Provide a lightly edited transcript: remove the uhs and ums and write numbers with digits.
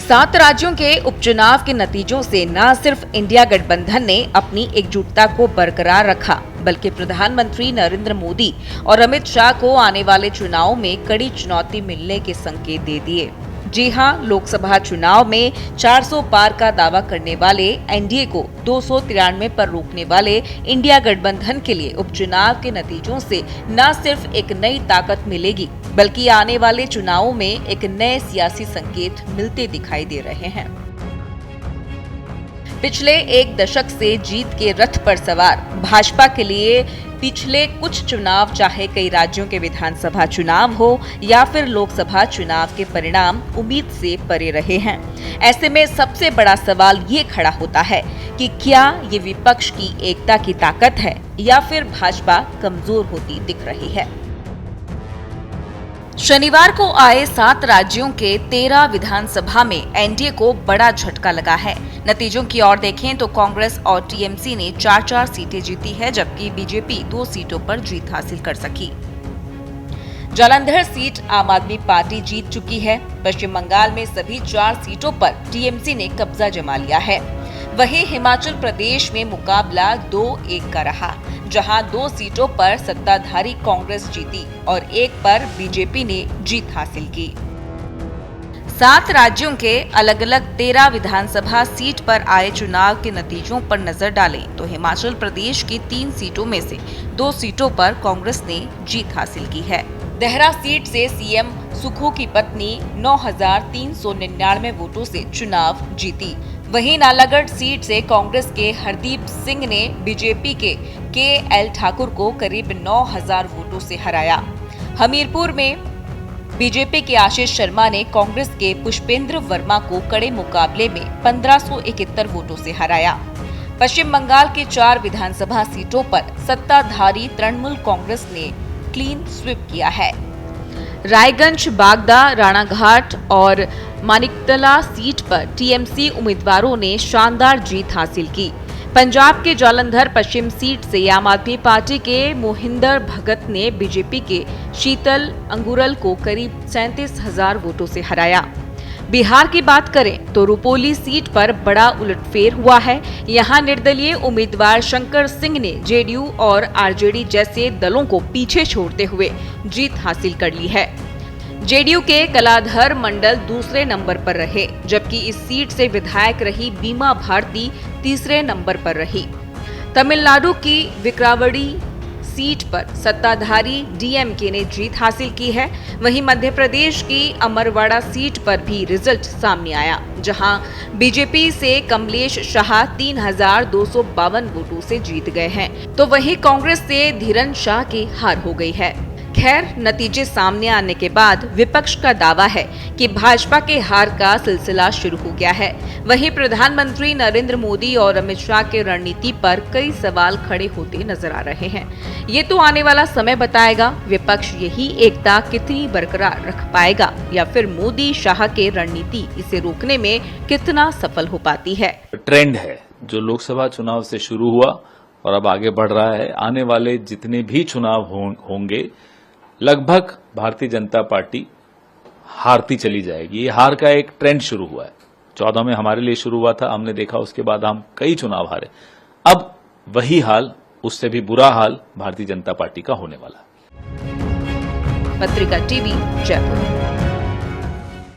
7 राज्यों के उपचुनाव के नतीजों से न सिर्फ इंडिया गठबंधन ने अपनी एकजुटता को बरकरार रखा, बल्कि प्रधानमंत्री नरेंद्र मोदी और अमित शाह को आने वाले चुनाव में कड़ी चुनौती मिलने के संकेत दे दिए। जी हां, लोकसभा चुनाव में 400 पार का दावा करने वाले एनडीए को 293 पर रोकने वाले इंडिया गठबंधन के लिए उपचुनाव के नतीजों से न सिर्फ एक नई ताकत मिलेगी, बल्कि आने वाले चुनावों में एक नए सियासी संकेत मिलते दिखाई दे रहे हैं। पिछले एक दशक से जीत के रथ पर सवार भाजपा के लिए पिछले कुछ चुनाव, चाहे कई राज्यों के विधानसभा चुनाव हो या फिर लोकसभा चुनाव के परिणाम उम्मीद से परे रहे हैं। ऐसे में सबसे बड़ा सवाल ये खड़ा होता है कि क्या ये विपक्ष की एकता की ताकत है या फिर भाजपा कमजोर होती दिख रही है। शनिवार को आए 7 राज्यों के 13 विधानसभा में एनडीए को बड़ा झटका लगा है। नतीजों की ओर देखें तो कांग्रेस और टीएमसी ने 4-4 सीटें जीती है, जबकि बीजेपी 2 सीटों पर जीत हासिल कर सकी। जालंधर सीट आम आदमी पार्टी जीत चुकी है। पश्चिम बंगाल में सभी 4 सीटों पर टीएमसी ने कब्जा जमा लिया है। वहीं हिमाचल प्रदेश में मुकाबला 2-1 का रहा, जहां 2 सीटों पर सत्ताधारी कांग्रेस जीती और 1 पर बीजेपी ने जीत हासिल की। 7 राज्यों के अलग अलग 13 विधानसभा सीट पर आए चुनाव के नतीजों पर नजर डालें तो हिमाचल प्रदेश की 3 सीटों में से 2 सीटों पर कांग्रेस ने जीत हासिल की है। देहरा सीट से सीएम सुखू की पत्नी 9,399 वोटों से चुनाव जीती। वहीं नालागढ़ सीट से कांग्रेस के हरदीप सिंह ने बीजेपी के एल ठाकुर को करीब 9,000 वोटों से हराया। हमीरपुर में बीजेपी के आशीष शर्मा ने कांग्रेस के पुष्पेंद्र वर्मा को कड़े मुकाबले में 1571 वोटों से हराया। पश्चिम बंगाल के 4 विधानसभा सीटों पर सत्ताधारी तृणमूल कांग्रेस ने क्लीन स्वीप किया है। रायगंज, बागदा, राणाघाट और मानिकतला सीट पर टीएमसी उम्मीदवारों ने शानदार जीत हासिल की। पंजाब के जालंधर पश्चिम सीट से आम आदमी पार्टी के मोहिंदर भगत ने बीजेपी के शीतल अंगुरल को करीब 37,000 वोटों से हराया। बिहार की बात करें तो रुपोली सीट पर बड़ा उलटफेर हुआ है। यहां निर्दलीय उम्मीदवार शंकर सिंह ने जेडीयू और आरजेडी जैसे दलों को पीछे छोड़ते हुए जीत हासिल कर ली है। जेडीयू के कलाधर मंडल दूसरे नंबर पर रहे, जबकि इस सीट से विधायक रही बीमा भारती तीसरे नंबर पर रही। तमिलनाडु की विक्रावड़ी सीट पर सत्ताधारी डीएमके ने जीत हासिल की है। वहीं मध्य प्रदेश की अमरवाड़ा सीट पर भी रिजल्ट सामने आया, जहां बीजेपी से कमलेश शाह 3,252 वोटों से जीत गए हैं, तो वहीं कांग्रेस से धीरन शाह की हार हो गई है। खैर, नतीजे सामने आने के बाद विपक्ष का दावा है कि भाजपा के हार का सिलसिला शुरू हो गया है। वहीं प्रधानमंत्री नरेंद्र मोदी और अमित शाह के रणनीति पर कई सवाल खड़े होते नजर आ रहे हैं। ये तो आने वाला समय बताएगा, विपक्ष यही एकता कितनी बरकरार रख पाएगा या फिर मोदी शाह के रणनीति इसे रोकने में कितना सफल हो पाती है। ट्रेंड है जो लोकसभा चुनाव से शुरू हुआ और अब आगे बढ़ रहा है। आने वाले जितने भी चुनाव होंगे लगभग भारतीय जनता पार्टी हारती चली जाएगी। ये हार का एक ट्रेंड शुरू हुआ है। 14 में हमारे लिए शुरू हुआ था, हमने देखा, उसके बाद हम कई चुनाव हारे। अब वही हाल, उससे भी बुरा हाल भारतीय जनता पार्टी का होने वाला है। पत्रिका टीवी, जयपुर।